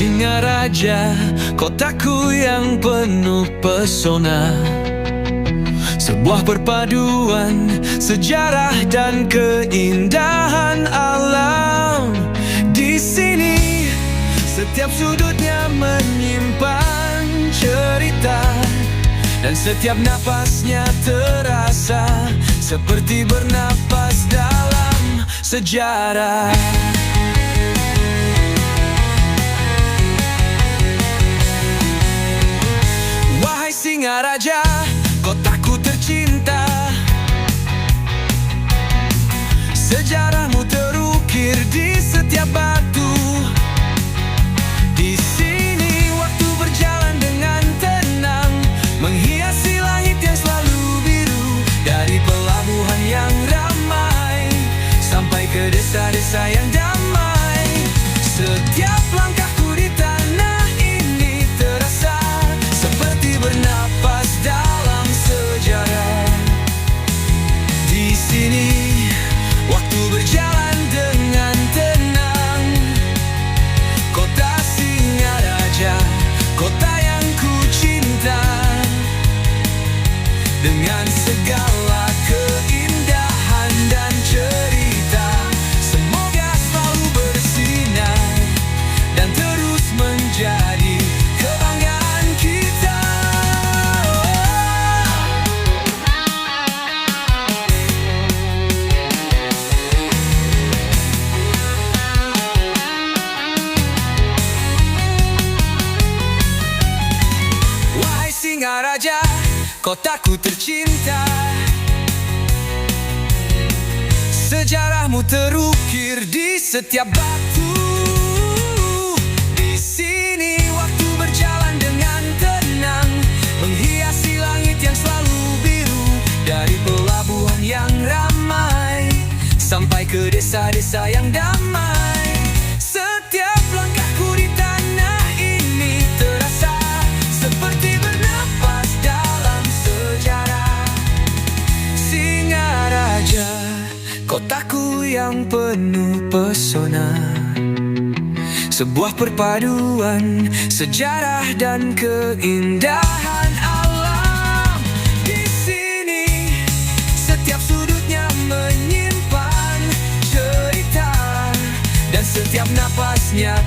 Singaraja, kotaku yang penuh pesona. Sebuah perpaduan sejarah dan keindahan alam. Di sini setiap sudutnya menyimpan cerita, dan setiap napasnya terasa seperti bernapas dalam sejarah. Singaraja, kotaku tercinta, sejarahmu terukir di setiap batu. Di sini waktu berjalan dengan tenang, menghiasi langit yang selalu biru. Dari pelabuhan yang ramai sampai ke desa-desa yang damai, setiap langkahku di tanah ini terasa seperti bernapas dalam sejarah. Di sini waktu berjalan dengan tenang. Kota Singaraja, kota yang ku cinta, dengan segala keindahan dan cerita. Semoga selalu bersinar dan terus menjadi kebanggaan kita. Wahai Singaraja, kotaku tercinta, sejarahmu terukir di setiap batu. Di sini waktu berjalan dengan tenang, menghiasi langit yang selalu biru. Dari pelabuhan yang ramai sampai ke desa-desa yang damai, setiap langkahku di tanah ini terasa seperti bernapas dalam sejarah. Singaraja, kotaku yang penuh pesona. Sebuah perpaduan sejarah dan keindahan alam. Di sini setiap sudutnya menyimpan cerita, dan setiap napasnya